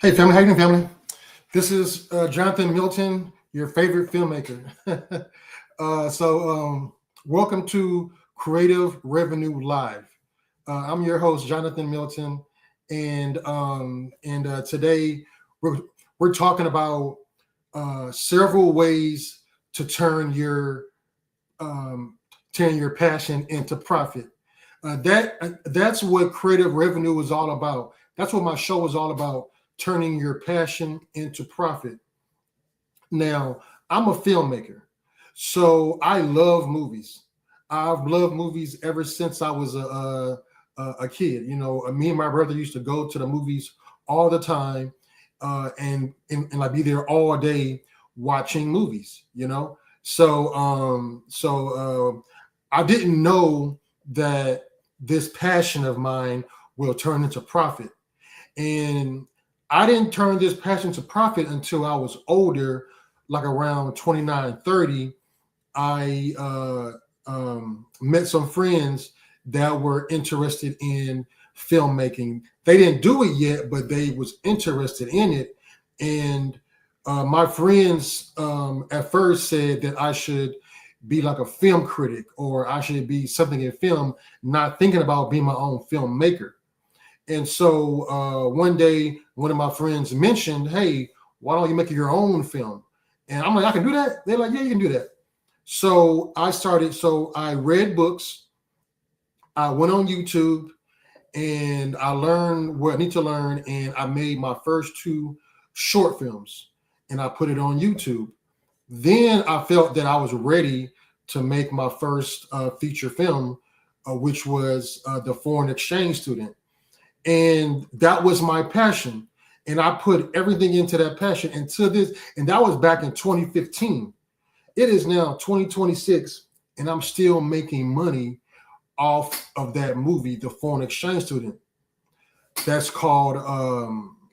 Hey, family. How you doing, family? This is Jonathan Milton, your favorite filmmaker. Welcome to Creative Revenue Live. I'm your host, Jonathan Milton, and today we're talking about several ways to um, turn your passion into profit. That's what creative revenue is all about. That's what my show is all about, turning your passion into profit. Now, I'm a filmmaker, so I love movies. I've loved movies ever since I was a kid. Me and my brother used to go to the movies all the time, and I'd be there all day watching movies. I didn't know that this passion of mine will turn into profit. And I didn't turn this passion to profit until I was older, like around 29, 30. I met some friends that were interested in filmmaking. They didn't do it yet, but they was interested in it. And my friends at first said that I should be like a film critic, or I should be something in film, not thinking about being my own filmmaker. And so one day, one of my friends mentioned, "Hey, why don't you make your own film?" And I'm like, "I can do that?" They're like, "Yeah, you can do that." So I started. So I read books. I went on YouTube, and I learned what I need to learn. And I made my first two short films, and I put it on YouTube. Then I felt that I was ready to make my first feature film, which was The Foreign Exchange Student. And that was my passion. And I put everything into that passion until this, and that was back in 2015. It is now 2026, and I'm still making money off of that movie, The Foreign Exchange Student. That's called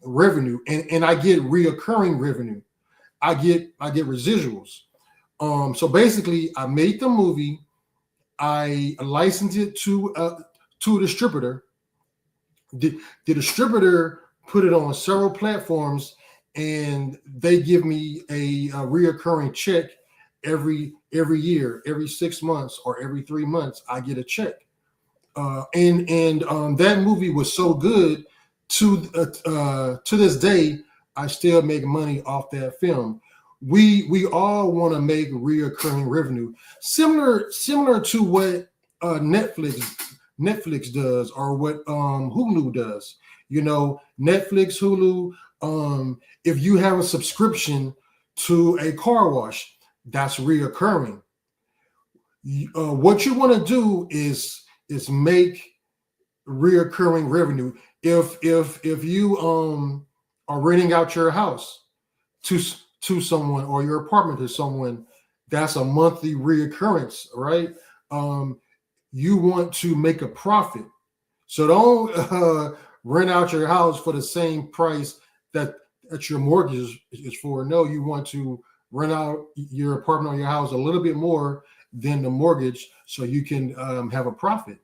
revenue. And I get reoccurring revenue. I get residuals. So basically I made the movie, I licensed it to a distributor. The distributor put it on several platforms, and they give me a reoccurring check every year, every 6 months or every 3 months. I get a check, and that movie was so good to this day. I still make money off that film. We all want to make reoccurring revenue, similar to what Netflix does, or what Hulu does. Netflix, Hulu. If you have a subscription to a car wash, that's reoccurring. What you want to do is make reoccurring revenue. If you are renting out your house to someone, or your apartment to someone, that's a monthly reoccurrence, right? You want to make a profit. So don't rent out your house for the same price that your mortgage is for. No, you want to rent out your apartment or your house a little bit more than the mortgage, so you can have a profit.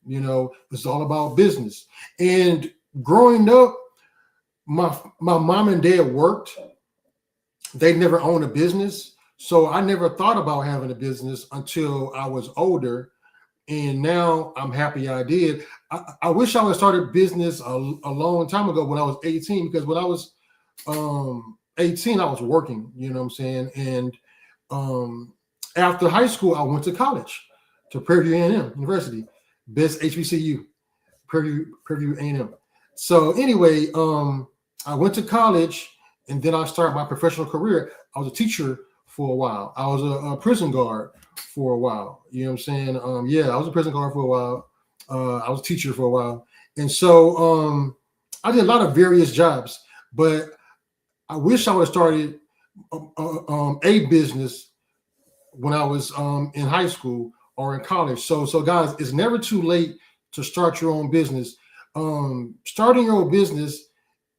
It's all about business. And growing up, my mom and dad worked. They never owned a business, so I never thought about having a business until I was older. And now I'm happy I did. I wish I would have started business a long time ago, when I was 18, because when I was 18, I was working, you know what I'm saying? And after high school, I went to college, to Prairie View A&M University, best HBCU, Prairie View A&M. So anyway, I went to college, and then I started my professional career. I was a teacher for a while. I was a prison guard for a while. You know what I'm saying? I was a prison guard for a while. I was a teacher for a while. And so I did a lot of various jobs, but I wish I would have started a business when I was in high school or in college. So guys, it's never too late to start your own business. Starting your own business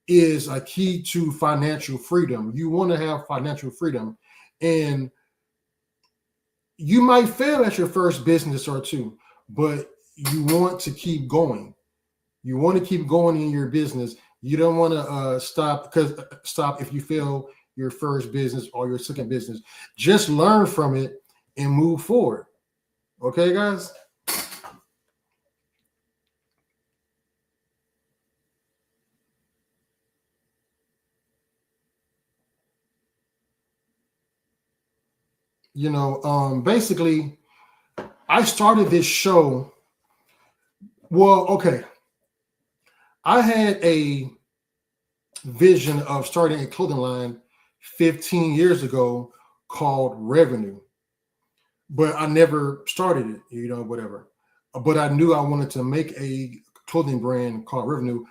is a key to financial freedom. You want to have financial freedom, and you might fail at your first business or two, but you want to keep going. You want to keep going in your business. You don't want to stop if you fail your first business or your second business. Just learn from it and move forward. Okay, guys? Basically, I started this show. Well, okay. I had a vision of starting a clothing line 15 years ago called Revenue, but I never started it, whatever. But I knew I wanted to make a clothing brand called Revenue,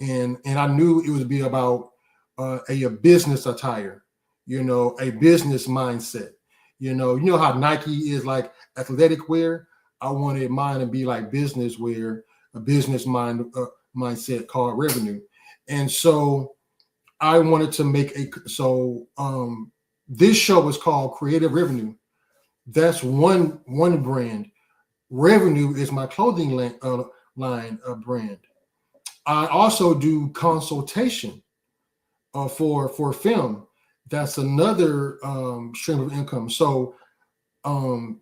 and I knew it would be about a business attire, a business mindset. You know how Nike is like athletic wear. I wanted mine to be like business wear, a business mindset called Revenue, and so I wanted to make this show was called Creative Revenue. That's one brand. Revenue is my clothing line brand. I also do consultation for film. That's another stream of income. So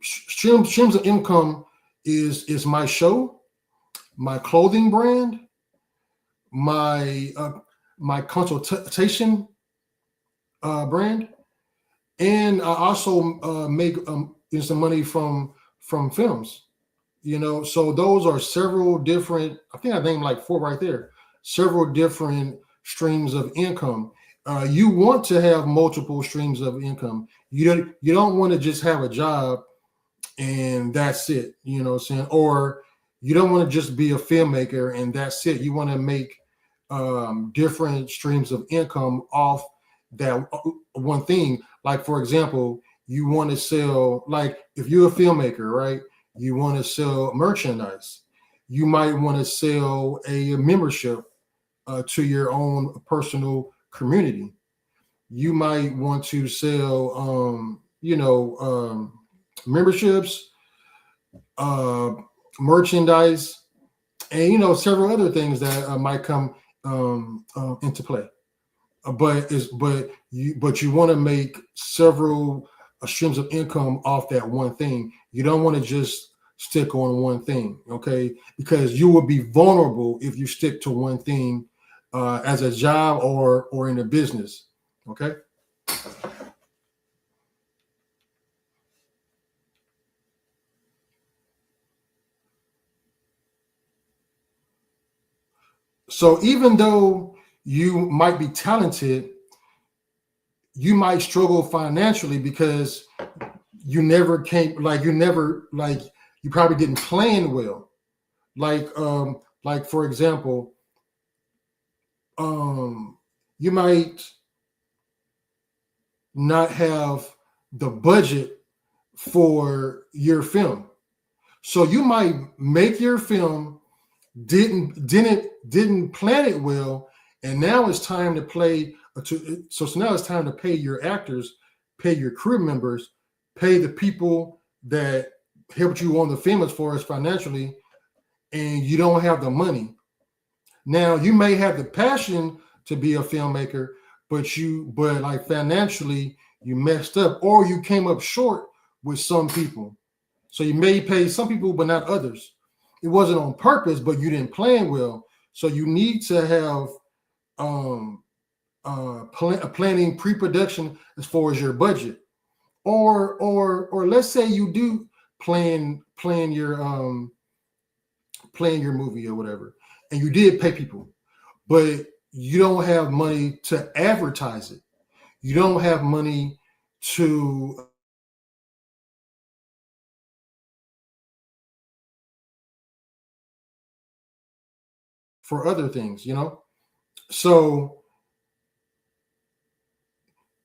streams of income is my show, my clothing brand, my consultation brand, and I also make some money from films. So those are several different. I think I named like 4 right there. Several different streams of income. You want to have multiple streams of income. You don't want to just have a job and that's it. You know what I'm saying? Or you don't want to just be a filmmaker and that's it. You want to make different streams of income off that one thing. Like, for example, you want to sell, like if you're a filmmaker, right? You want to sell merchandise. You might want to sell a membership to your own personal community. You might want to sell, memberships, merchandise, and several other things that might come into play. But you want to make several streams of income off that one thing. You don't want to just stick on one thing, okay? Because you will be vulnerable if you stick to one thing as a job or in a business, okay? So even though you might be talented, you might struggle financially because you probably didn't plan well. Like for example, you might not have the budget for your film. So you might make your film, didn't plan it well, and now it's time to play. So now it's time to pay your actors, pay your crew members, pay the people that helped you on the film as far as financially, and you don't have the money. Now you may have the passion to be a filmmaker, but like financially you messed up, or you came up short with some people. So you may pay some people, but not others. It wasn't on purpose, but you didn't plan well. So you need to have planning pre-production as far as your budget, or let's say you do plan your movie or whatever, and you did pay people, but you don't have money to advertise it. You don't have money to for other things, So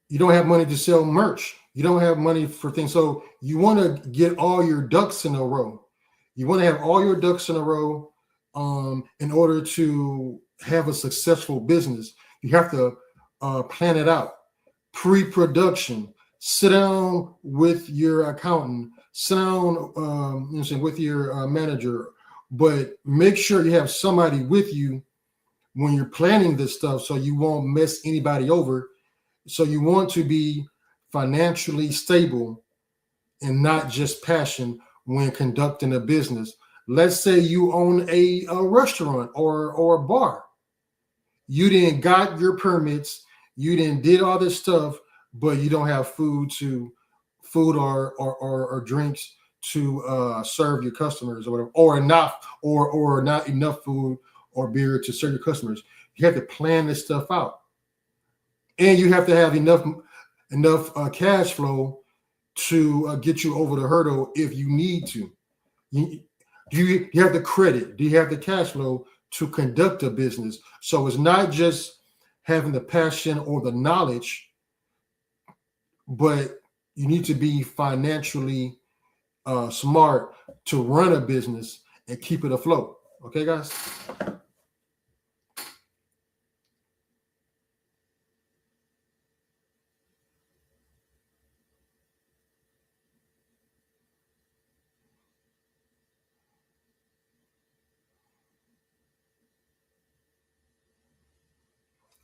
you don't have money to sell merch. You don't have money for things. So you want to get all your ducks in a row. You want to have all your ducks in a row in order to have a successful business. You have to plan it out. Pre-production. Sit down with your accountant. Sit down with your manager. But make sure you have somebody with you when you're planning this stuff so you won't mess anybody over. So you want to be financially stable and not just passion when conducting a business. Let's say you own a restaurant or a bar. You didn't got your permits, you didn't did all this stuff, but you don't have food or drinks to serve your customers or whatever, or not enough food or beer to serve your customers. You have to plan this stuff out, and you have to have enough cash flow to get you over the hurdle if you need to. You have the credit? Do you have the cash flow to conduct a business? So it's not just having the passion or the knowledge, but you need to be financially smart to run a business and keep it afloat. Okay, guys?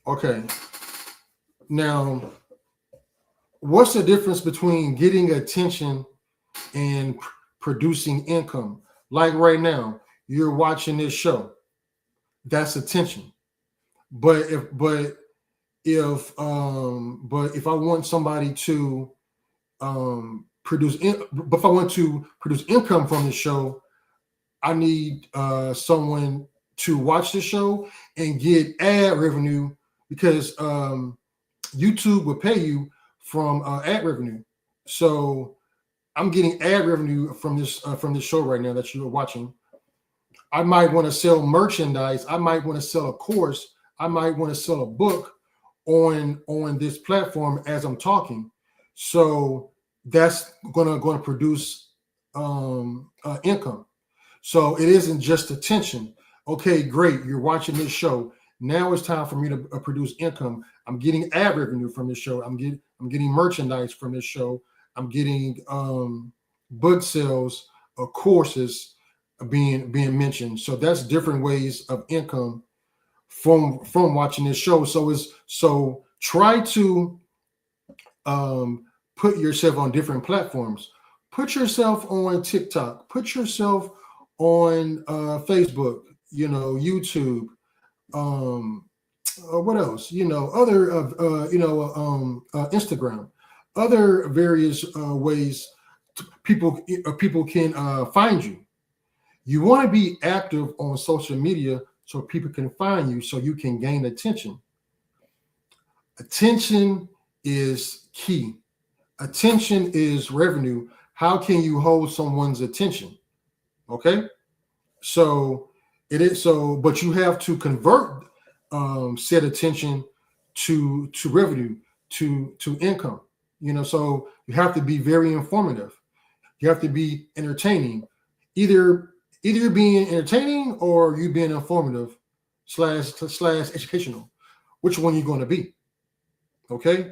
Okay. Now, what's the difference between getting attention and producing income? Like right now, you're watching this show. That's attention. But if I want somebody to but if I want to produce income from the show, I need someone to watch the show and get ad revenue, because YouTube will pay you from ad revenue. So I'm getting ad revenue from this show right now that you're watching. I might want to sell merchandise. I might want to sell a course. I might want to sell a book on this platform as I'm talking. So that's gonna produce income. So it isn't just attention. Okay, great. You're watching this show. Now it's time for me to produce income. I'm getting ad revenue from this show. I'm getting merchandise from this show. I'm getting book sales, courses being mentioned. So that's different ways of income from watching this show. So try to put yourself on different platforms. Put yourself on TikTok. Put yourself on Facebook. YouTube. What else? Other Instagram, other various ways people can find you. You want to be active on social media so people can find you, so you can gain attention. Attention is key. Attention is revenue. How can you hold someone's attention? Okay, so it is so, but you have to convert said attention to revenue, to income. So you have to be very informative. You have to be entertaining. Either being entertaining or you being informative slash educational. Which one you're going to be? Okay,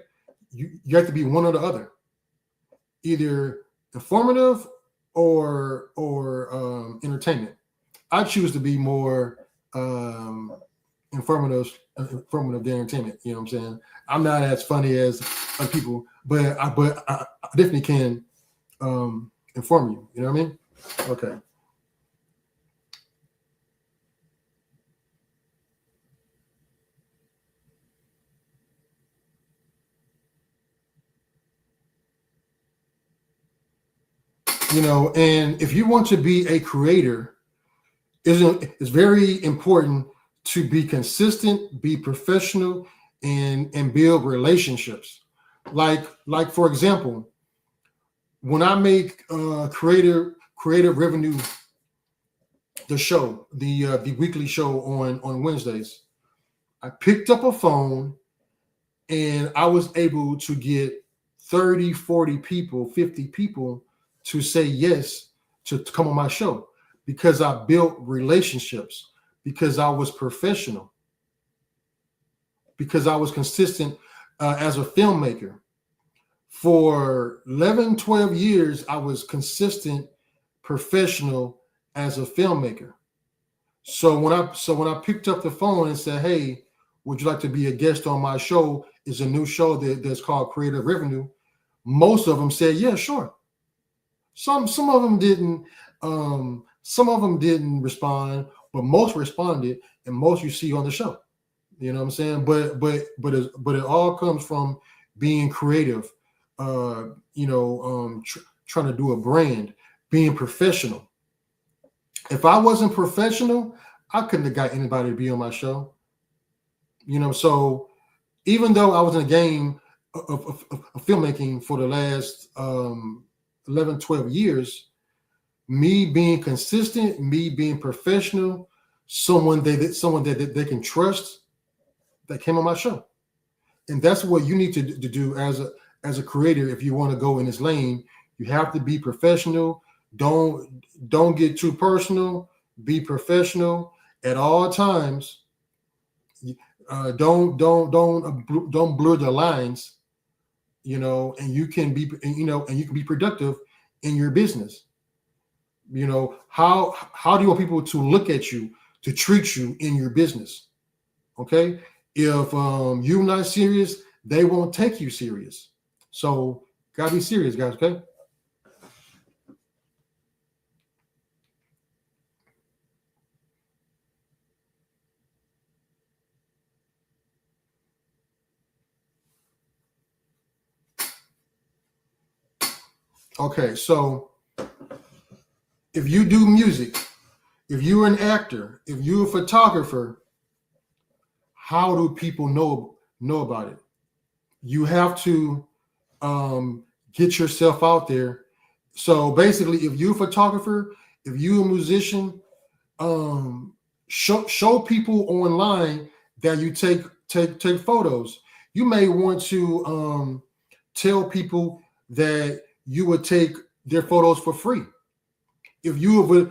you have to be one or the other. Either informative or entertainment. I choose to be more informative than entertainment. You know what I'm saying? I'm not as funny as other people, but I definitely can inform you. You know what I mean? Okay. And if you want to be a creator, it's very important to be consistent, be professional, and build relationships. Like for example, when I make creative revenue, the show, the weekly show on Wednesdays, I picked up a phone and I was able to get 30, 40 people, 50 people to say yes to come on my show, because I built relationships, because I was professional, because I was consistent as a filmmaker. For 11, 12 years, I was consistent, professional as a filmmaker. So when I picked up the phone and said, "Hey, would you like to be a guest on my show?" It's a new show that's called Creative Revenue. Most of them said, "Yeah, sure." Some of them didn't. Some of them didn't respond, but most responded, and most you see on the show. You know what I'm saying? But it all comes from being creative. Trying to do a brand, being professional. If I wasn't professional, I couldn't have got anybody to be on my show. So even though I was in a game of filmmaking for the last 11, 12 years, me being consistent, me being professional, someone that they can trust, that came on my show. And that's what you need to do as a creator. If you want to go in this lane, you have to be professional. Don't get too personal. Be professional at all times. Don't blur the lines. And you can be productive in your business. How do you want people to look at you, to treat you in your business? Okay, if you're not serious, they won't take you serious. So gotta be serious, guys. Okay. Okay, so if you do music, if you're an actor, if you're a photographer, how do people know about it? You have to get yourself out there. So basically, if you're a photographer, if you're a musician, show people online that you take photos. You may want to tell people that you would take their photos for free. If you a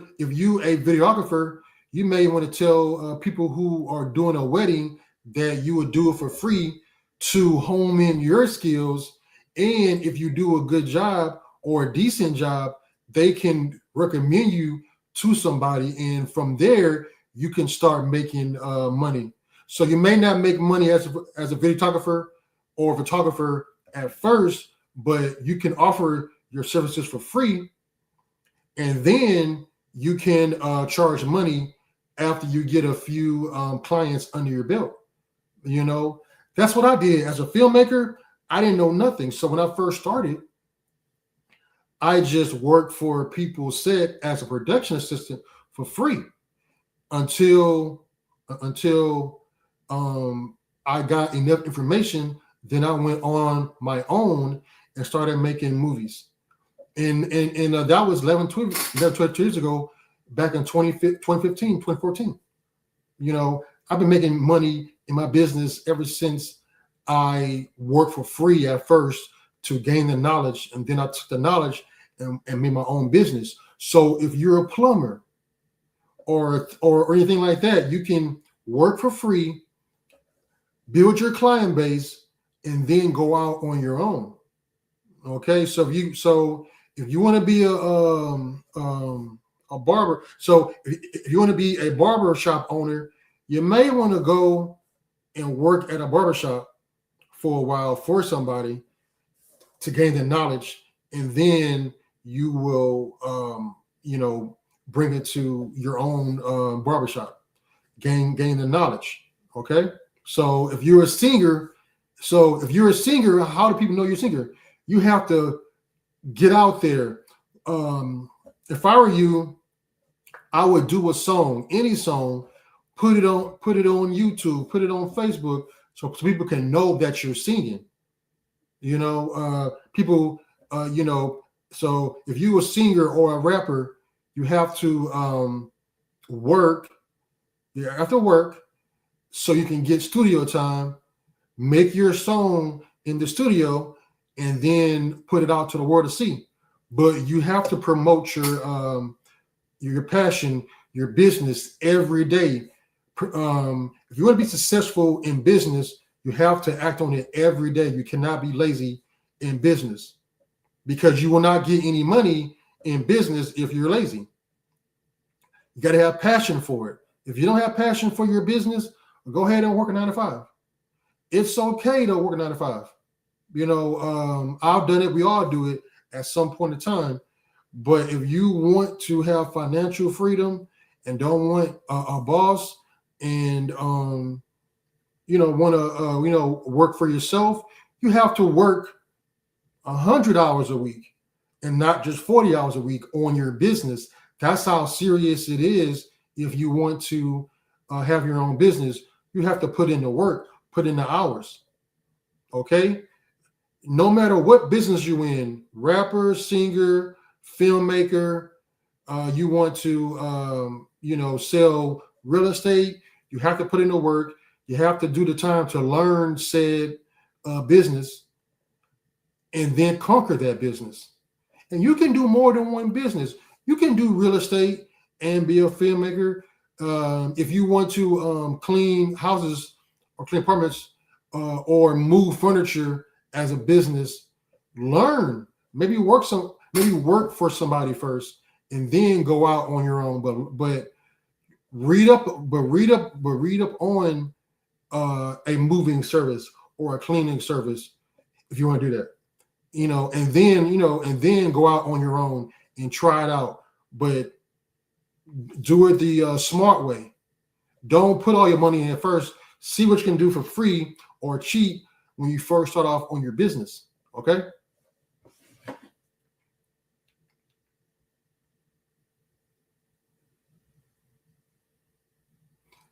videographer, you may want to tell people who are doing a wedding that you would do it for free to hone in your skills. And if you do a good job or a decent job, they can recommend you to somebody, and from there you can start making money. So you may not make money as a videographer or photographer at first, but you can offer your services for free, and then you can charge money after you get a few clients under your belt. That's what I did as a filmmaker. I didn't know nothing. So when I first started, I just worked for people's set as a production assistant for free until I got enough information. Then I went on my own and started making movies. And that was 12 years ago, back in 2015, 2014. I've been making money in my business ever since I worked for free at first to gain the knowledge. And then I took the knowledge and made my own business. So if you're a plumber or anything like that, you can work for free, build your client base, and then go out on your own. Okay, so if you want to be a barber, so if you want to be a barber shop owner, you may want to go and work at a barber shop for a while for somebody to gain the knowledge, and then you will bring it to your own barbershop, gain the knowledge. Okay, so if you're a singer, how do people know you're a singer? You have to get out there. If I were you, I would do a song, any song, put it on YouTube, put it on Facebook, so people can know that you're singing. So if you're a singer or a rapper, you have to work. You have to work so you can get studio time, make your song in the studio, and then put it out to the world to see. But you have to promote your passion, your business every day. If you want to be successful in business, you have to act on it every day. You cannot be lazy in business, because you will not get any money in business if you're lazy. You got to have passion for it. If you don't have passion for your business, go ahead and work a 9 to 5. It's okay to work a 9 to 5. I've done it. We all do it at some point in time. But if you want to have financial freedom and don't want a boss and want to work for yourself, you have to work 100 hours a week and not just 40 hours a week on your business. That's how serious it is. If you want to have your own business, you have to put in the work, put in the hours. Okay? No matter what business you're in, rapper, singer, filmmaker, you want to, sell real estate, you have to put in the work. You have to do the time to learn said business and then conquer that business. And you can do more than one business. You can do real estate and be a filmmaker. If you want to clean houses or clean apartments or move furniture as a business, learn. Maybe work for somebody first and then go out on your own. But read up on a moving service or a cleaning service if you want to do that. And then go out on your own and try it out. But do it the smart way. Don't put all your money in first. See what you can do for free or cheap when you first start off on your business. Okay.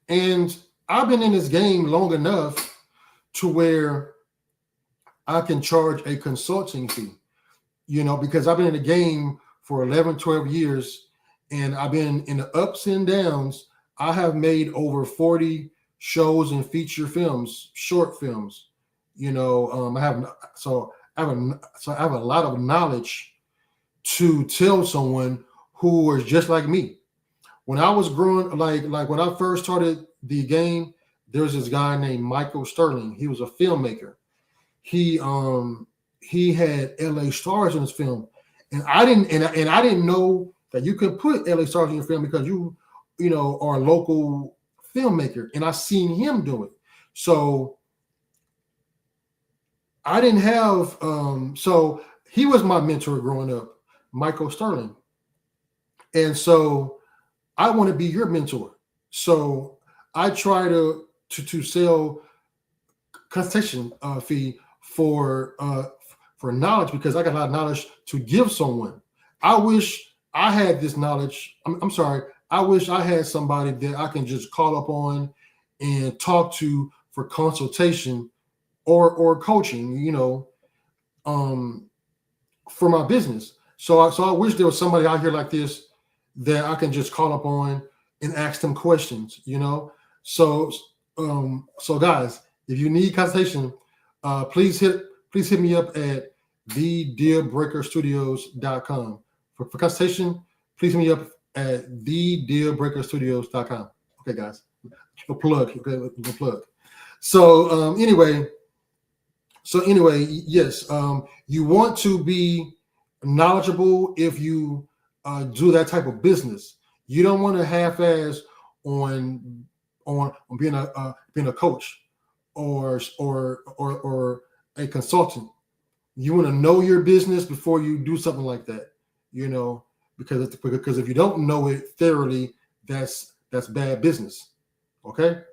And I've been in this game long enough to where I can charge a consulting fee, because I've been in the game for 11, 12 years and I've been in the ups and downs. I have made over 40 shows and feature films, short films. I have a lot of knowledge to tell someone who was just like me. When I was growing, like when I first started the game, there was this guy named Michael Sterling. He was a filmmaker. He had LA stars in his film, and I didn't know that you could put LA stars in your film because you are a local filmmaker, and I seen him do it. So I didn't have so he was my mentor growing up, Michael Sterling, and so I want to be your mentor. So I try to sell consultation fee for knowledge because I got a lot of knowledge to give someone. I wish I had this knowledge. I'm sorry. I wish I had somebody that I can just call up on and talk to for consultation or coaching, for my business. So I wish there was somebody out here like this that I can just call up on and ask them questions, So guys, if you need consultation, please hit me up at thedealbreakerstudios.com. For consultation, please hit me up at thedealbreakerstudios.com. Okay, guys, a plug. Okay, a plug. So anyway, yes, you want to be knowledgeable if you do that type of business. You don't want to half-ass on being a coach or a consultant. You want to know your business before you do something like that, because if you don't know it thoroughly, that's bad business. Okay.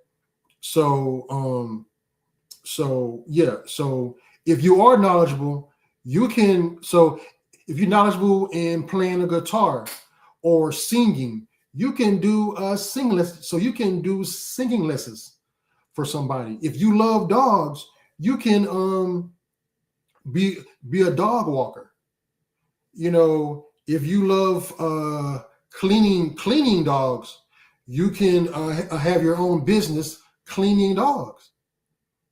So if you are knowledgeable, if you're knowledgeable in playing a guitar or singing, you can do singing lessons. So you can do singing lessons for somebody. If you love dogs, you can be a dog walker. If you love cleaning dogs, you can have your own business cleaning dogs.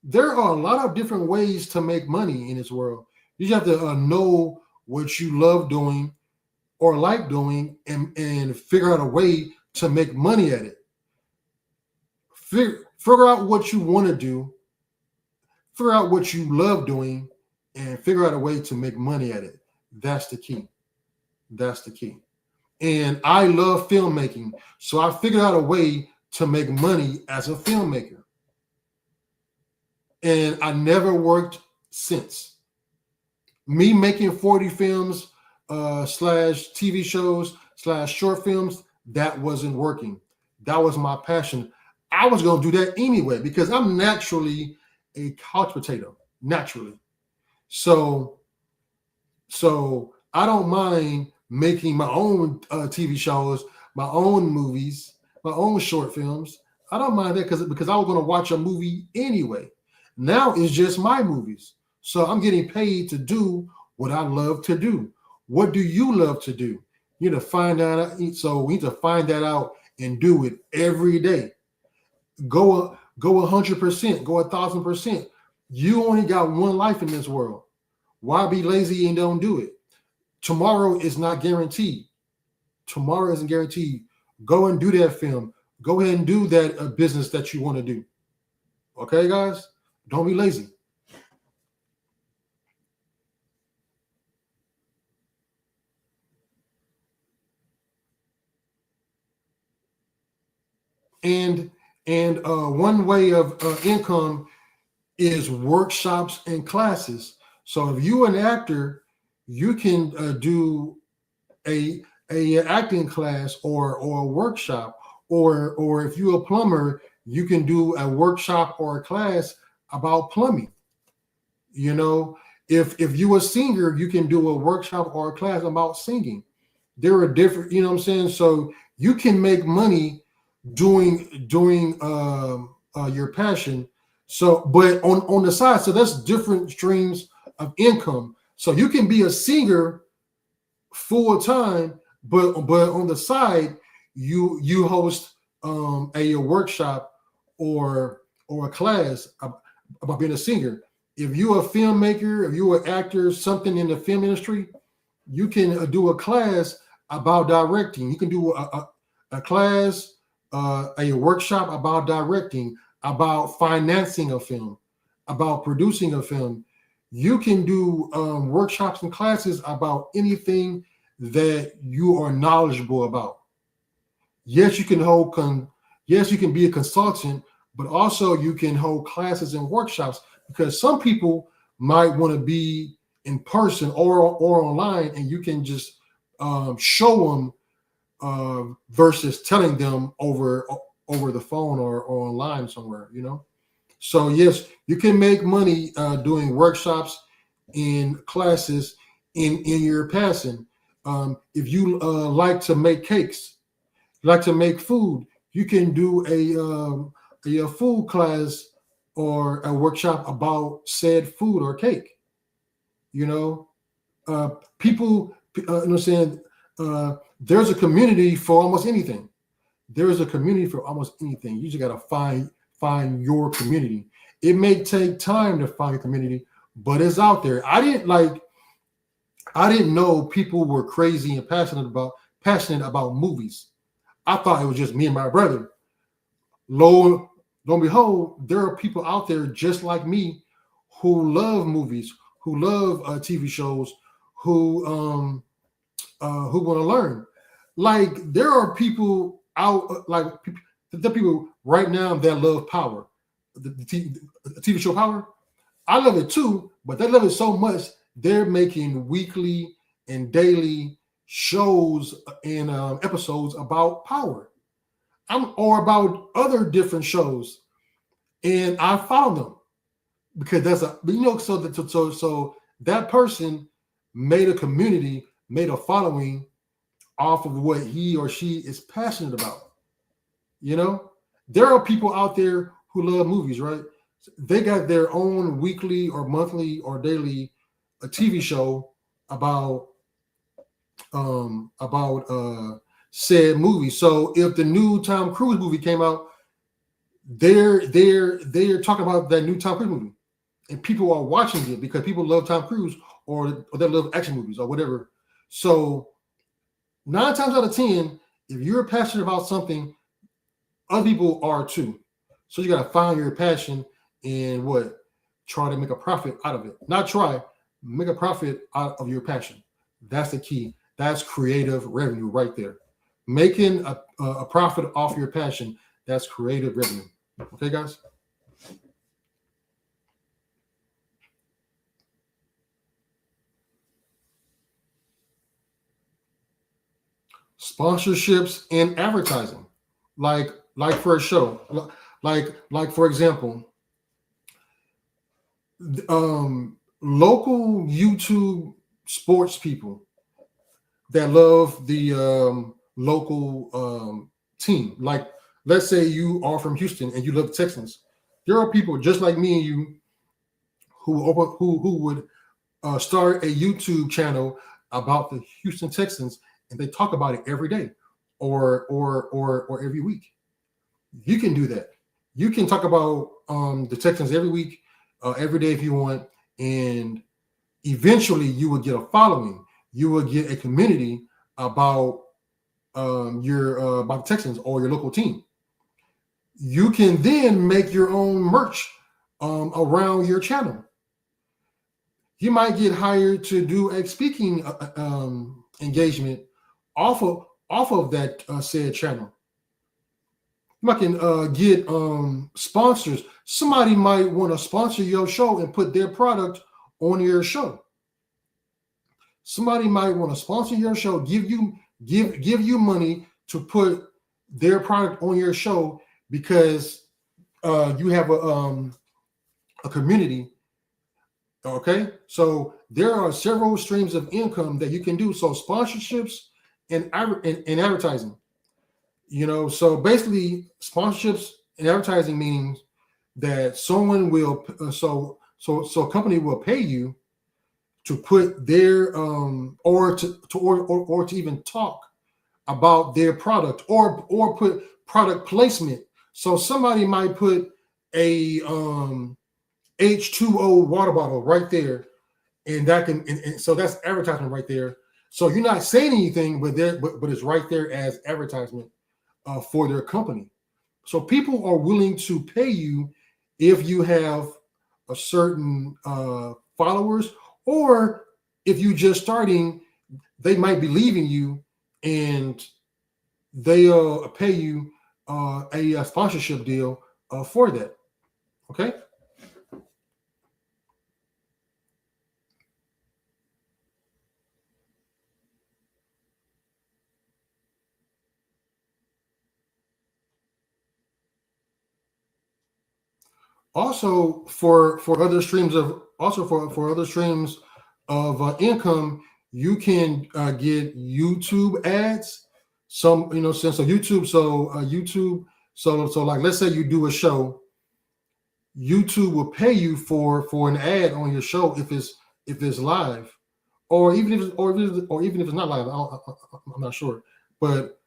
There are a lot of different ways to make money in this world. You just have to know what you love doing or like doing and figure out a way to make money at it. Figure out what you want to do, figure out what you love doing, and figure out a way to make money at it. That's the key. And I love filmmaking. So I figured out a way to make money as a filmmaker. And I never worked since. Me making 40 films slash TV shows slash short films, that wasn't working. That was my passion. I was going to do that anyway because I'm naturally a couch potato, naturally. So I don't mind making my own TV shows, my own movies, my own short films. I don't mind that because I was going to watch a movie anyway. Now it's just my movies. So I'm getting paid to do what I love to do. What do you love to do? You need to find that out. So we need to find that out and do it every day. Go 100%, go 1,000%. You only got one life in this world. Why be lazy and don't do it? Tomorrow is not guaranteed. Tomorrow isn't guaranteed. Go and do that film. Go ahead and do that business that you want to do. Okay, guys? Don't be lazy. And one way of income is workshops and classes. So if you're an actor, you can do a acting class or a workshop, or if you're a plumber, you can do a workshop or a class about plumbing. You know, if you're a singer, you can do a workshop or a class about singing. There are different, you know what I'm saying? So you can make money doing your passion. So, but on the side, so that's different streams of income. So you can be a singer full time, but on the side, you host a workshop or a class about being a singer. If you're a filmmaker, if you're an actor, something in the film industry, you can do a class about directing. You can do a class, a workshop about directing, about financing a film, about producing a film. You can do workshops and classes about anything that you are knowledgeable about. Yes, you can yes, you can be a consultant, but also you can hold classes and workshops because some people might want to be in person or online, and you can just show them versus telling them over the phone or online somewhere, you know. So yes, you can make money doing workshops and classes in your passion. If you like to make cakes, like to make food, you can do a food class or a workshop about said food or cake. You know, people, you know what I'm saying? There's a community for almost anything. There is a community for almost anything. You just got to find your community. It may take time to find a community, but it's out there. I didn't know people were crazy and passionate about movies. I thought it was just me and my brother. Lo and behold, there are people out there just like me who love movies, who love TV shows, who want to learn. Like there are people out, like the people right now that love Power, the TV show Power. I love it too, but they love it so much they're making weekly and daily shows and episodes about Power, or about other different shows, and I follow them because that's so that person made a community, made a following off of what he or she is passionate about. You know, there are people out there who love movies, right? They got their own weekly or monthly or daily a TV show about said movie. So if the new Tom Cruise movie came out, they're talking about that new Tom Cruise movie, and people are watching it because people love Tom Cruise or they love action movies or whatever. So 9 times out of 10, if you're passionate about something, other people are too. So you got to find your passion and try to make a profit out of it. Not try, make a profit out of your passion. That's the key. That's creative revenue right there. Making a profit off your passion. That's creative revenue. Okay, guys. Sponsorships and advertising, like for a show, like for example, local YouTube sports people that love the local team. Like, let's say you are from Houston and you love the Texans. There are people just like me and you who would start a YouTube channel about the Houston Texans, and they talk about it every day or every week. You can do that. You can talk about the Texans every week, every day if you want, and eventually you will get a following. You will get a community about your about the Texans or your local team. You can then make your own merch around your channel. You might get hired to do a speaking engagement off of that said channel. You might can get sponsors. Somebody might want to sponsor your show and put their product on your show. Somebody might want to sponsor your show, give you money to put their product on your show because you have a community. Okay, so there are several streams of income that you can do. So sponsorships and advertising. So basically, sponsorships and advertising means that someone will so a company will pay you to put their or to even talk about their product or put product placement. So somebody might put a H2O water bottle right there, and that can and so that's advertisement right there. So you're not saying anything, but it's right there as advertisement for their company. So people are willing to pay you if you have a certain followers, or if you just starting, they might believe in you and they'll pay you a sponsorship deal for that. Okay. Also, for other streams of for other streams of income, you can get YouTube ads. Some so YouTube so like, let's say you do a show, YouTube will pay you for an ad on your show if it's live, or even if it's not live. I'm not sure, but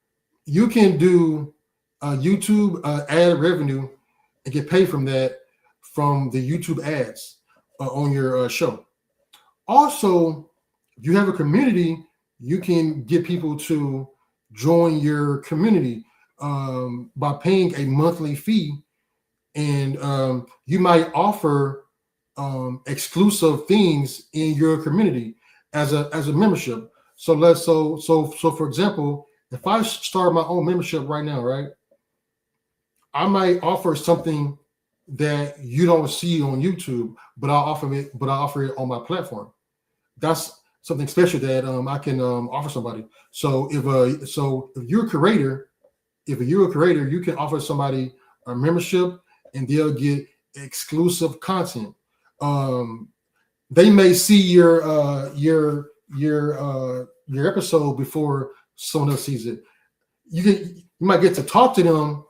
you can do YouTube ad revenue and get paid from that from the YouTube ads on your show. Also, if you have a community, you can get people to join your community by paying a monthly fee, and you might offer exclusive things in your community as a membership. So for example, if I start my own membership right now, right, I might offer something that you don't see on YouTube, but I offer it on my platform. That's something special that I can offer somebody. So if you're a creator, you can offer somebody a membership, and they'll get exclusive content. They may see your episode before someone else sees it. You might get to talk to them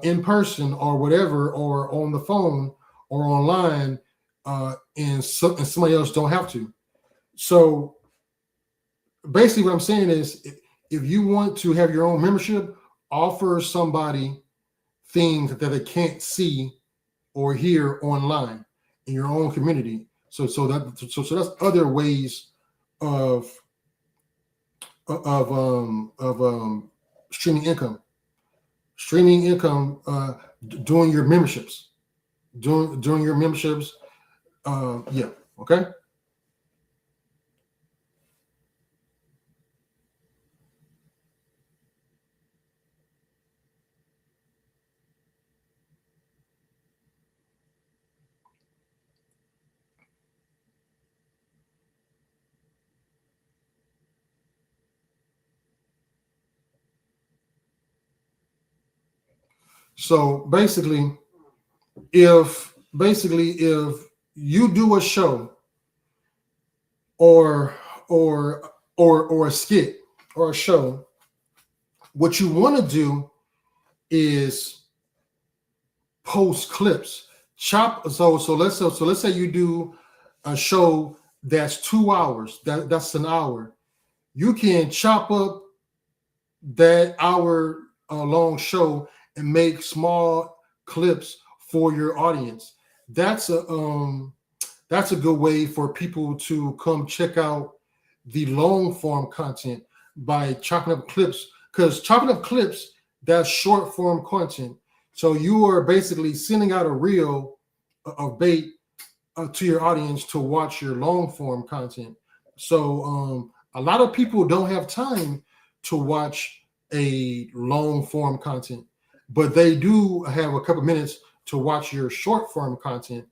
in person or whatever, or on the phone or online, and somebody else don't have to. So basically what I'm saying is, if you want to have your own membership, offer somebody things that they can't see or hear online in your own community. So that's other ways of streaming income. Doing your memberships. Doing your memberships. Yeah. Okay. So if you do a show or or a skit or a show, what you want to do is post clips. Chop so let's say you do a show that's 2 hours. That's an hour. You can chop up that hour long show and make small clips for your audience. That's a good way for people to come check out the long form content by chopping up clips, because chopping up clips, that's short form content. So you are basically sending out a reel of bait to your audience to watch your long form content. So a lot of people don't have time to watch a long form content, but they do have a couple minutes to watch your short form content.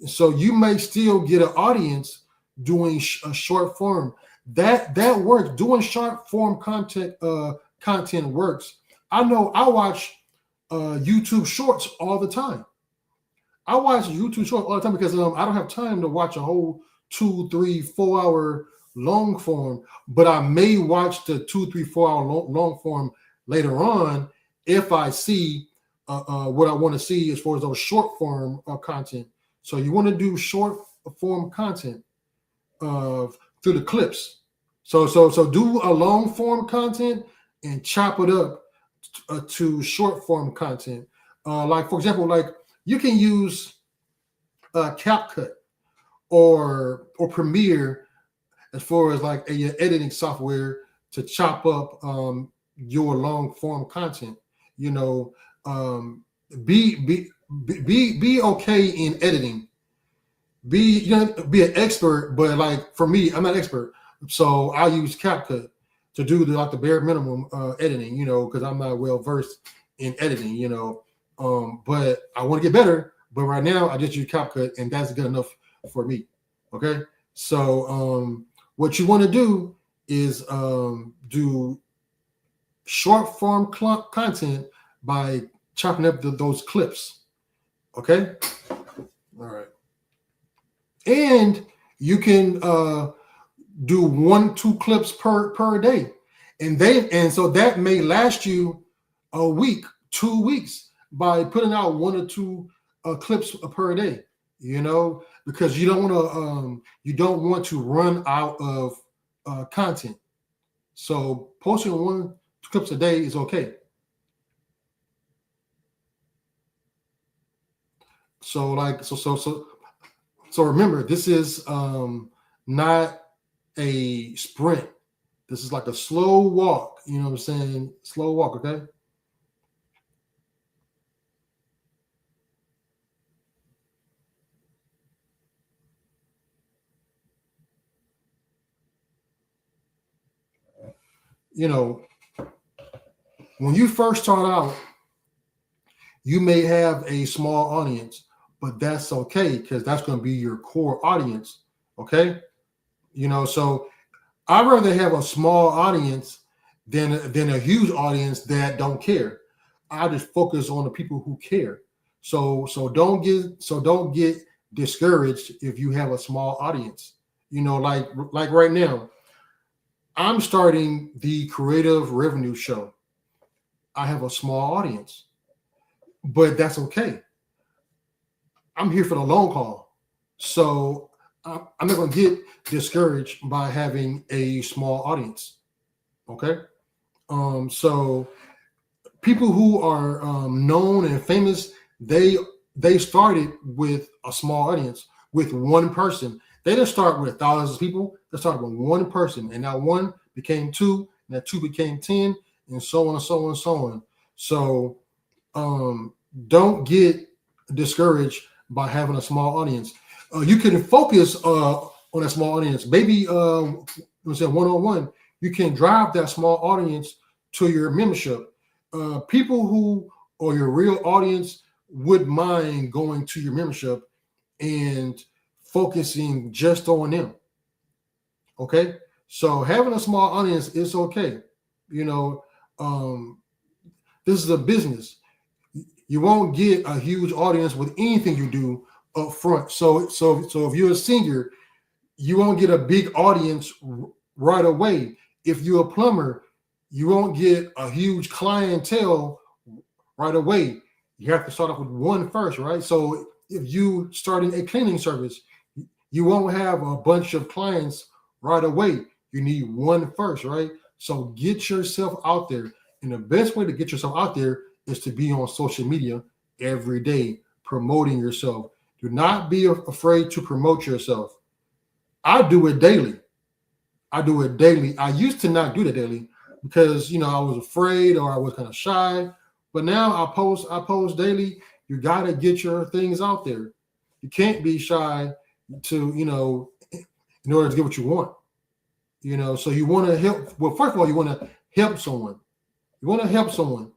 So you may still get an audience doing a short form. That works. Doing short form content works. I know I watch YouTube Shorts all the time. I watch YouTube Shorts all the time because I don't have time to watch a whole 2, 3, 4 hour long form, but I may watch the 2, 3, 4 hour long form later on if I see what I want to see as far as those short form content. So you want to do short form content through the clips. So do a long form content and chop it up to short form content. Like for example, like you can use CapCut or Premiere as far as like a editing software to chop up your long form content. You know, be okay in editing. Be an expert, but like for me, I'm not an expert, so I use CapCut to do the bare minimum editing. Because I'm not well versed in editing. But I want to get better. But right now, I just use CapCut, and that's good enough for me. Okay, so what you want to do is do short form content by chopping up those clips. Okay, all right. And you can do 1, 2 clips per day, and so that may last you a week, 2 weeks by putting out 1 or 2 clips per day. Because you don't want to run out of content. So posting 1, 2 clips a day is okay. So remember, this is not a sprint. This is like a slow walk. You know what I'm saying? Slow walk, okay? When you first start out, you may have a small audience, but that's okay because that's going to be your core audience. Okay. So I'd rather have a small audience than a huge audience that don't care. I just focus on the people who care. So don't get discouraged if you have a small audience. Like right now, I'm starting the Creative Revenue Show. I have a small audience, but that's okay. I'm here for the long haul. So I'm not going to get discouraged by having a small audience. Okay. So people who are known and famous, they started with a small audience, with one person. They didn't start with thousands of people. They started with one person, and that one became 2, and that 2 became 10, and so on and so on and so on. So don't get discouraged by having a small audience. You can focus on a small audience. Maybe one-on-one, you can drive that small audience to your membership. People who are your real audience would mind going to your membership and focusing just on them. Okay, so having a small audience is okay. This is a business. You won't get a huge audience with anything you do up front. So if you're a singer, you won't get a big audience right away. If you're a plumber, you won't get a huge clientele right away. You have to start off with one first, right? So if you starting a cleaning service, you won't have a bunch of clients right away. You need one first, right? So get yourself out there. And the best way to get yourself out there is to be on social media every day, promoting yourself. Do not be afraid to promote yourself. I do it daily. I used to not do that daily because I was afraid or I was kind of shy. But now I post daily. You gotta get your things out there. You can't be shy to, in order to get what you want. So you want to help. Well, first of all, you want to help someone. You want to help someone,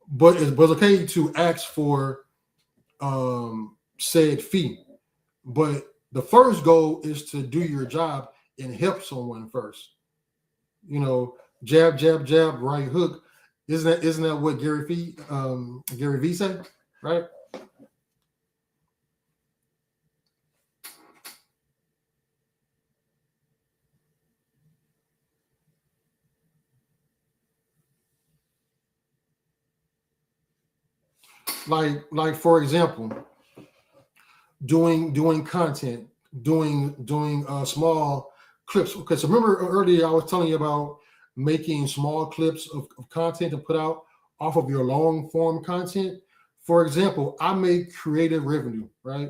but it's okay to ask for said fee. But the first goal is to do your job and help someone first. Jab, jab, jab, right hook. Isn't that what Gary Vee said, right? Like for example, doing content, doing small clips. Because remember earlier I was telling you about making small clips of content to put out off of your long form content. For example, I make creative revenue, right?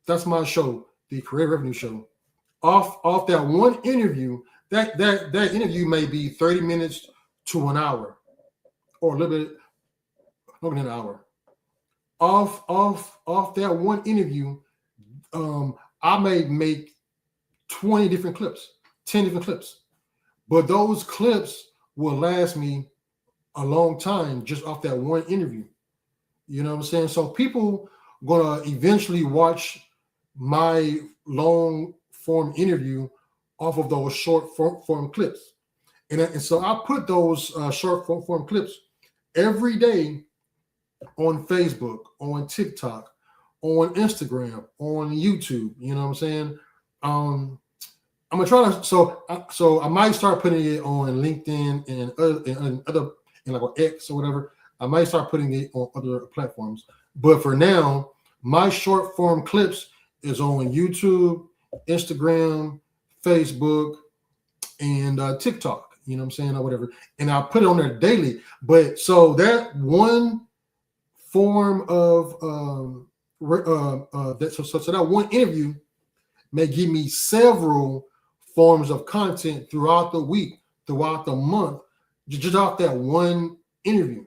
That's my show, the Creative Revenue Show. Off that one interview, that interview may be 30 minutes to an hour, or a little bit longer than an hour. Off that one interview, I may make 20 different clips, 10 different clips. But those clips will last me a long time just off that one interview. You know what I'm saying? So people gonna eventually watch my long form interview off of those short form clips. And so I put those short form clips every day on Facebook, on TikTok, on Instagram, on YouTube. You know what I'm saying? I'm gonna try to. So I might start putting it on LinkedIn and other like on X or whatever. I might start putting it on other platforms. But for now, my short form clips is on YouTube, Instagram, Facebook, and TikTok. You know what I'm saying, or whatever. And I put it on there daily. But so that one form of so that one interview may give me several forms of content throughout the week, throughout the month, just off that one interview.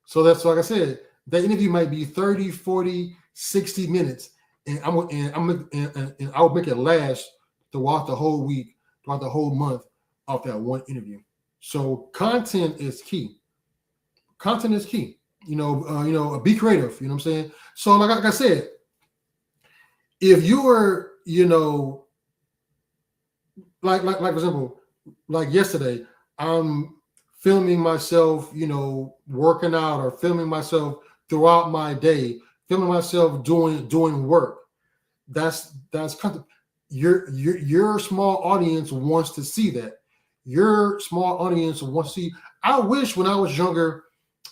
So that's like I said, that interview might be 30, 40, 60 minutes. And I will make it last throughout the whole week, throughout the whole month off that one interview. So content is key. Content is key. Be creative. You know what I'm saying? So like I said, if you were, like for example, like yesterday, I'm filming myself, working out, or filming myself throughout my day, filming myself doing work. That's content. Your small audience wants to see that. Your small audience wants to see. I wish when I was younger,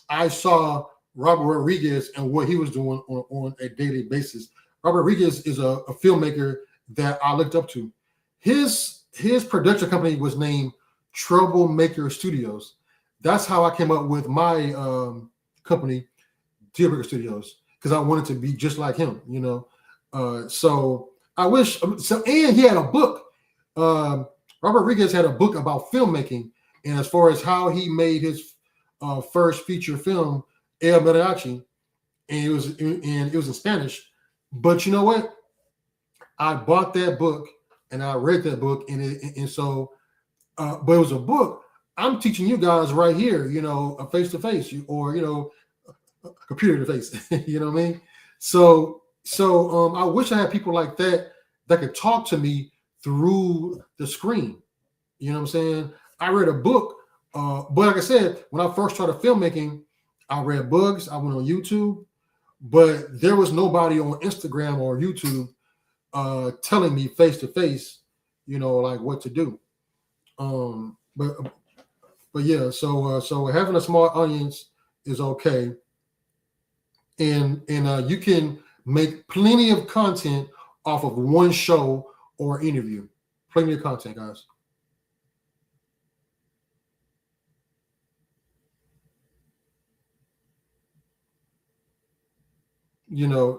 I saw Robert Rodriguez and what he was doing on a daily basis. Robert Rodriguez is a filmmaker that I looked up to. His production company was named Troublemaker Studios. That's how I came up with my company, Dealbreaker Studios, because I wanted to be just like him, So I wish. So, and he had a book. Robert Rodriguez had a book about filmmaking, and as far as how he made his first feature film, El Mariachi, and it was in Spanish. But you know what? I bought that book and I read that book, but it was a book. I'm teaching you guys right here, a face to face, or a computer to face. You know what I mean? So I wish I had people like that could talk to me through the screen. You know what I'm saying? I read a book, but like I said, when I first started filmmaking, I read books. I went on YouTube, but there was nobody on Instagram or YouTube telling me face to face, like what to do. But yeah, so having a small audience is okay, and you can make plenty of content off of one show or interview. Plenty of content, guys.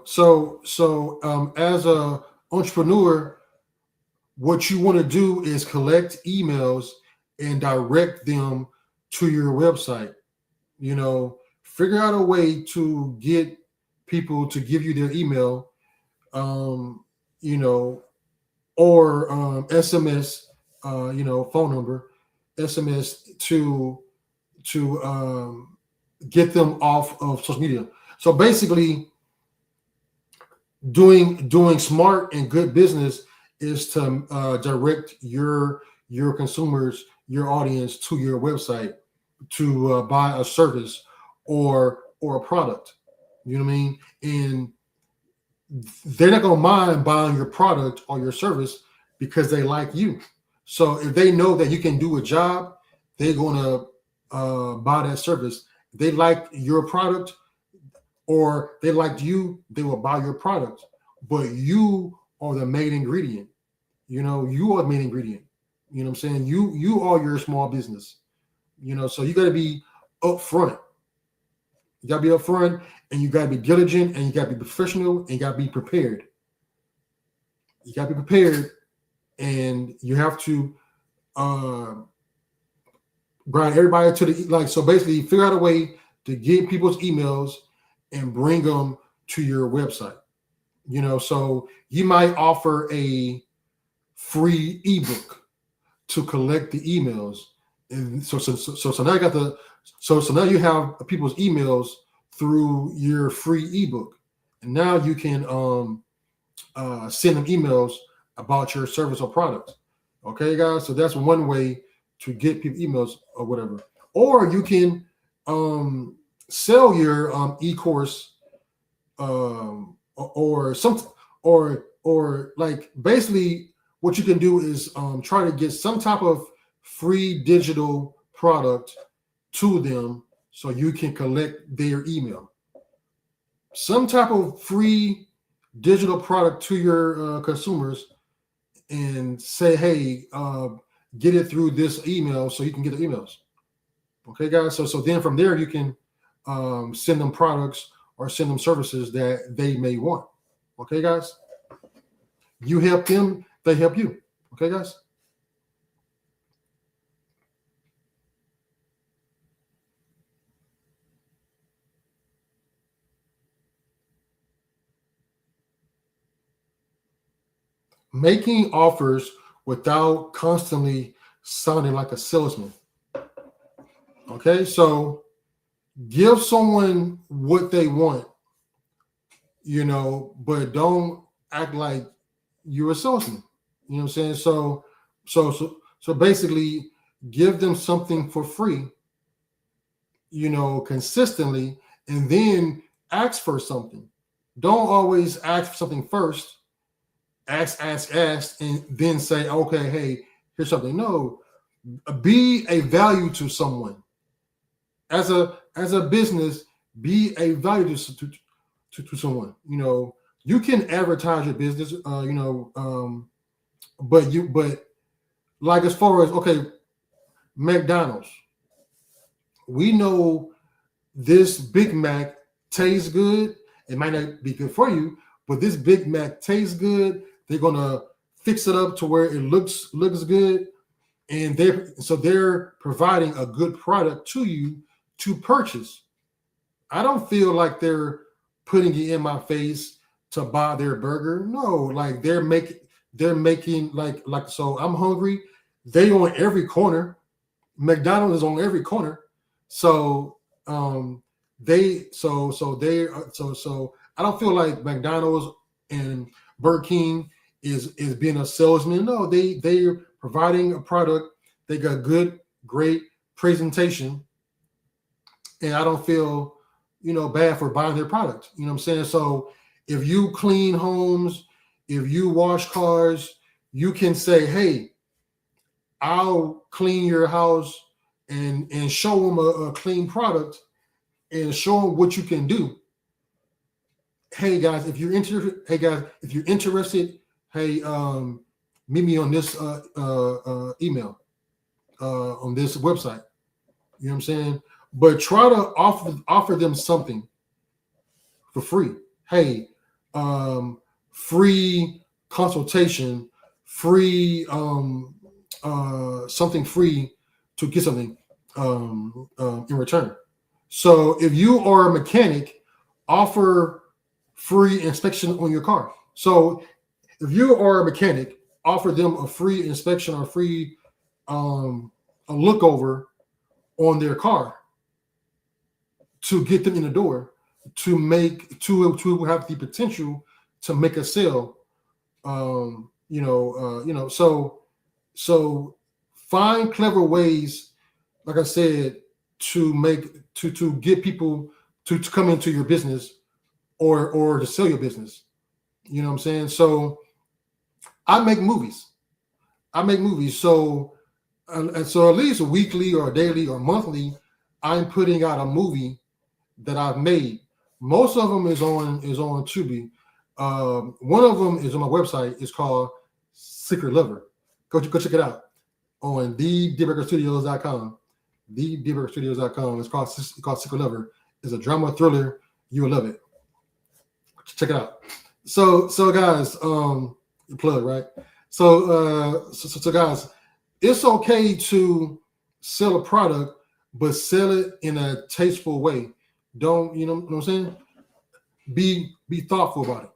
So as a entrepreneur, what you want to do is collect emails and direct them to your website. Figure out a way to get people to give you their email, you know, or SMS, phone number, SMS to get them off of social media. So basically, doing smart and good business is to direct your consumers, your audience to your website to buy a service or a product. You know what I mean? And they're not gonna mind buying your product or your service because they like you. So if they know that you can do a job, they're gonna buy that service. If they like your product or they liked you, they will buy your product. But you are the main ingredient. You are the main ingredient. You know what I'm saying? You are your small business. So you got to be upfront. You got to be upfront, and you got to be diligent, and you got to be professional, and you got to be prepared. You got to be prepared, and you have to grind everybody to the so basically figure out a way to get people's emails and bring them to your website. So you might offer a free ebook to collect the emails, and so now you got so now you have people's emails through your free ebook, and now you can send them emails about your service or product. Okay, guys. So that's one way to get people emails or whatever. Or you can sell your e-course or something, or like basically what you can do is try to get some type of free digital product to them so you can collect their email. Some type of free digital product to your consumers and say, hey, get it through this email so you can get the emails. Okay, guys. So then from there you can send them products or send them services that they may want. Okay, guys. You help them, they help you. Okay, guys. Making offers without constantly sounding like a salesman. Okay, so give someone what they want, but don't act like you're a salesman. You know what I'm saying? So basically give them something for free, consistently, and then ask for something. Don't always ask for something first. Ask, and then say, okay, hey, here's something. No, be a value to someone. As a business, be a value to someone. You can advertise your business, but like as far as McDonald's, we know this Big Mac tastes good. It might not be good for you, but this Big Mac tastes good. They're gonna fix it up to where it looks good, and they're providing a good product to you to purchase. I don't feel like they're putting it in my face to buy their burger. No, like they're making like so I'm hungry. They on every corner. McDonald's is on every corner. So they I don't feel like McDonald's and Burger King is being a salesman. No, they're providing a product. They got good, great presentation, and I don't feel bad for buying their product. You know what I'm saying? So if you clean homes, if you wash cars, you can say, hey, I'll clean your house and show them a clean product and show them what you can do. Hey guys, if you're interested, hey, meet me on this email, on this website. You know what I'm saying? But try to offer them something for free. Hey, free consultation, free something free to get something in return. So if you are a mechanic, offer free inspection on your car. So if you are a mechanic, offer them a free inspection or free a look over on their car to get them in the door, to have the potential to make a sale. So find clever ways, like I said, to get people to come into your business or to sell your business. You know what I'm saying? So I make movies. So and so at least weekly or daily or monthly, I'm putting out a movie that I've made. Most of them is on Tubi. One of them is on my website. It's called Secret Lover. Go check it out on thedebuggerstudios.com. Thedebuggerstudios.com. It's called Secret Lover. It's a drama thriller. You will love it. Check it out. So guys, plug, right? So guys, it's okay to sell a product, but sell it in a tasteful way. Don't, you know what I'm saying? Be thoughtful about it.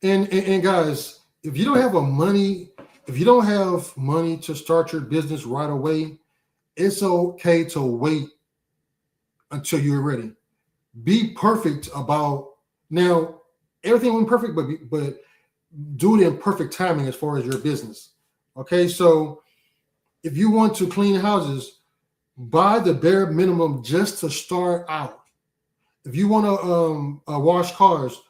And guys, if you don't have money to start your business right away, it's okay to wait until you're ready. Be perfect about now. Everything won't be perfect, but do it in perfect timing as far as your business. Okay, so if you want to clean houses, buy the bare minimum just to start out. If you want to wash cars,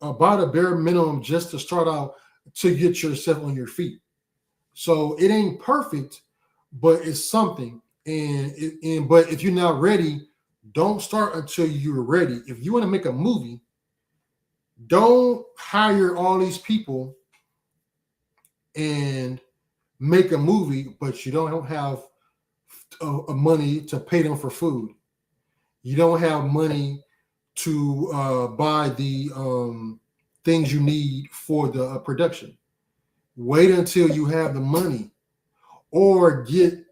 buy the bare minimum just to start out to get yourself on your feet. So it ain't perfect, but it's something. But if you're not ready, don't start until you're ready. If you want to make a movie, don't hire all these people and make a movie, but you don't have money to pay them for food. You don't have money to buy the things you need for the production. Wait until you have the money, or get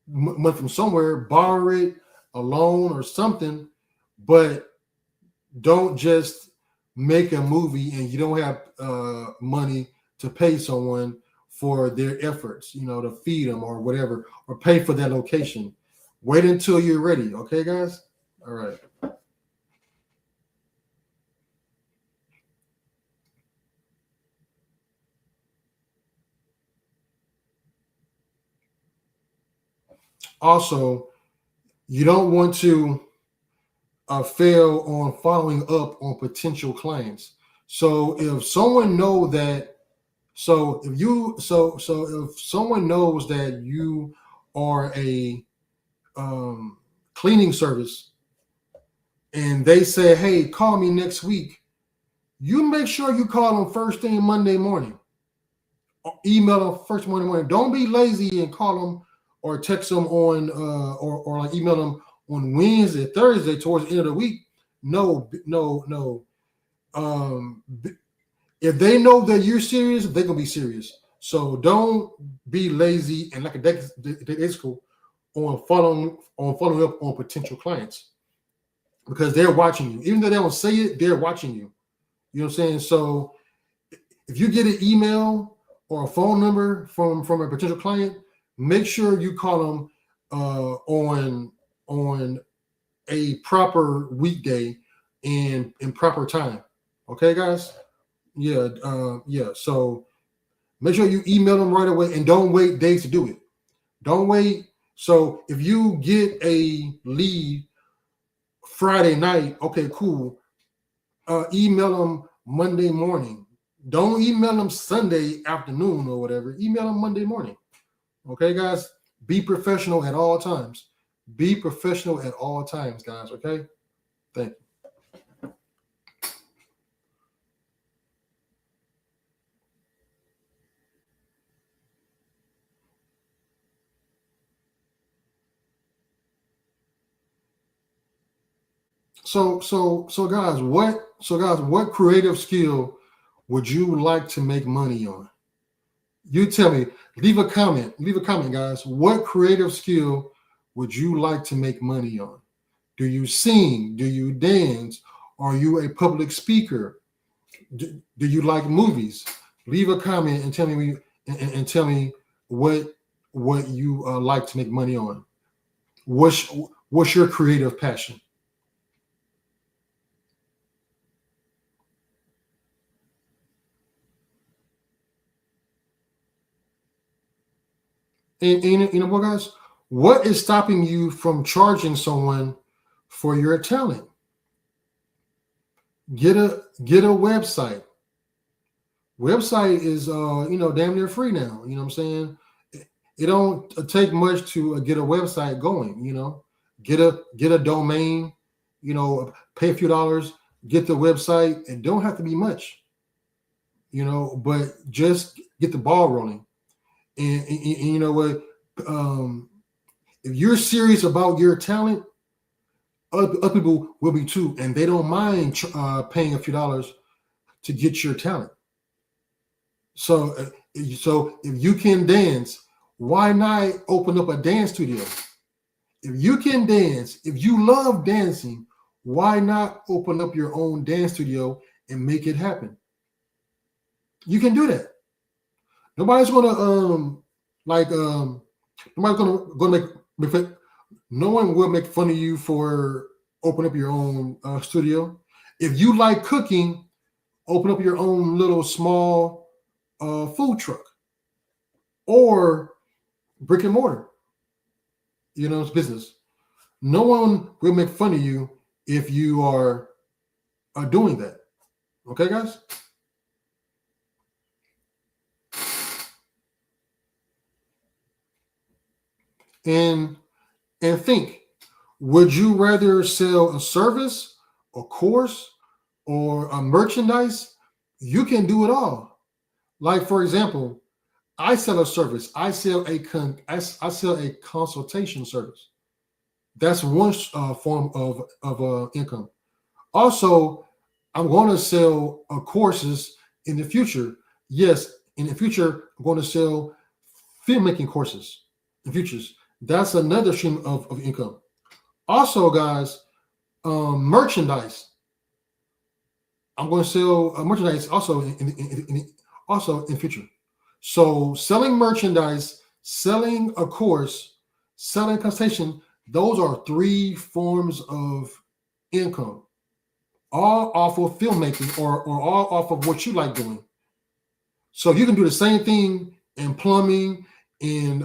money from somewhere, borrow it, a loan or something, but don't just make a movie and you don't have money to pay someone for their efforts, to feed them or whatever, or pay for that location. Wait until you're ready. Okay, guys? All right. Also, you don't want to fail on following up on potential clients. So if someone know that, if someone knows that you are a cleaning service, and they say, "Hey, call me next week," you make sure you call them first thing Monday morning, or email them first Monday morning. Don't be lazy and call them or text them on or like email them on Wednesday, Thursday towards the end of the week. No. If they know that you're serious, they're gonna be serious. So don't be lazy and like a school on following up on potential clients, because they're watching you. Even though they don't say it, they're watching you. You know what I'm saying? So if you get an email or a phone number from a potential client, make sure you call them on a proper weekday and in proper time. Okay, guys? Yeah. So Make sure you email them right away and don't wait days to do it. Don't wait. So if you get a lead Friday night, okay, cool. Email them Monday morning. Don't email them Sunday afternoon or whatever. Email them Monday morning. Okay, guys? Be professional at all times. Be professional at all times, guys. Okay? Thank you. So guys, what creative skill would you like to make money on? You tell me. Leave a comment. Leave a comment, guys. What creative skill would you like to make money on? Do you sing? Do you dance? Are you a public speaker? Do you like movies? Leave a comment and tell me what you like to make money on. What's your creative passion? And you know what, guys? What is stopping you from charging someone for your talent? Get a website. Website is damn near free now. You know what I'm saying? It don't take much to get a website going. Get a domain. Pay a few dollars, get the website. It don't have to be much. But just get the ball rolling. And you know what? If you're serious about your talent, other people will be too, and they don't mind paying a few dollars to get your talent. So if you can dance, why not open up a dance studio? If you can dance, if you love dancing, why not open up your own dance studio and make it happen? You can do that. Nobody's gonna no one will make fun of you for opening up your own studio. If you like cooking, open up your own little small food truck or brick and mortar. It's business. No one will make fun of you if you are doing that. Okay, guys? And think, would you rather sell a service, a course, or a merchandise? You can do it all. Like, for example, I sell a service. I sell a consultation service. That's one form of income. Also, I'm going to sell courses in the future. Yes, in the future, I'm going to sell filmmaking courses in futures. That's another stream of income. Also, guys, merchandise. I'm going to sell merchandise also in future. So selling merchandise, selling a course, selling consultation, those are three forms of income, all off of filmmaking or all off of what you like doing. So you can do the same thing in plumbing, in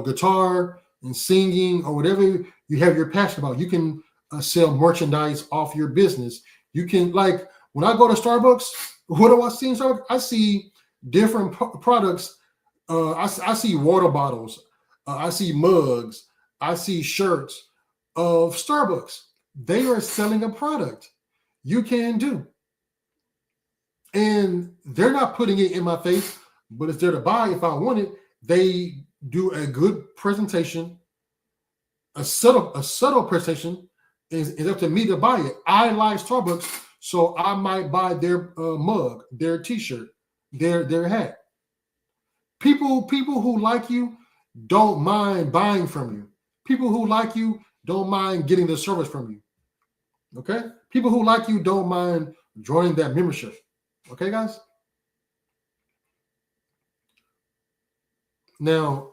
guitar and singing or whatever you have your passion about. You can sell merchandise off your business. You can, like, when I go to Starbucks, what do I see in Starbucks? I see different products. I see water bottles. I see mugs. I see shirts of Starbucks. They are selling a product you can do. And they're not putting it in my face, but it's there to buy if I want it. They do a good presentation, a subtle presentation. It's up to me to buy it. I like Starbucks, so I might buy their mug, their T-shirt, their hat. People who like you don't mind buying from you. People who like you don't mind getting the service from you. Okay? People who like you don't mind joining that membership. Okay, guys? Now,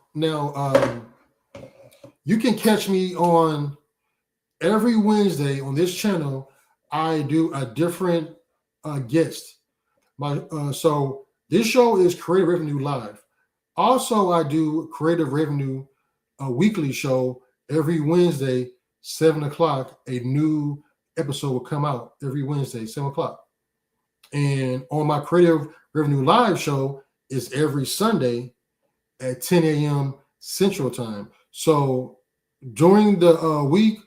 you can catch me on every Wednesday on this channel. I do a different guest. So This show is Creative Revenue Live. Also, I do Creative Revenue, a weekly show every Wednesday, 7 o'clock. A new episode will come out every Wednesday, 7 o'clock. And on my Creative Revenue Live show is every Sunday at 10 a.m. Central Time. So during the week,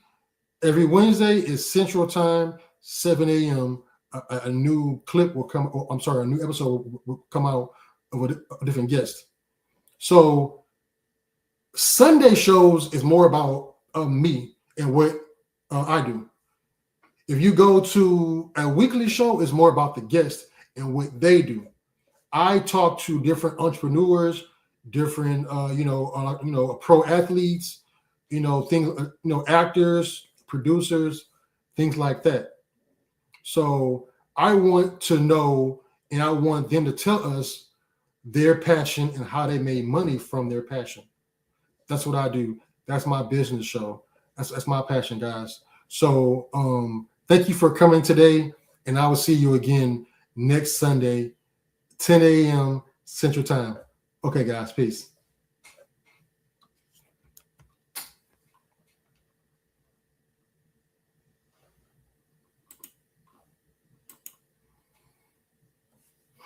every Wednesday is Central Time, 7 a.m. A new clip will come. I'm sorry, a new episode will come out of a different guest. So Sunday shows is more about me and what I do. If you go to a weekly show, it's more about the guest and what they do. I talk to different entrepreneurs, different pro athletes, things, actors, producers, things like that. So I want to know, and I want them to tell us their passion and how they made money from their passion. That's what I do. That's my business show. That's my passion, guys. So thank you for coming today, and I will see you again next Sunday, 10 a.m. Central Time. Okay, guys, peace.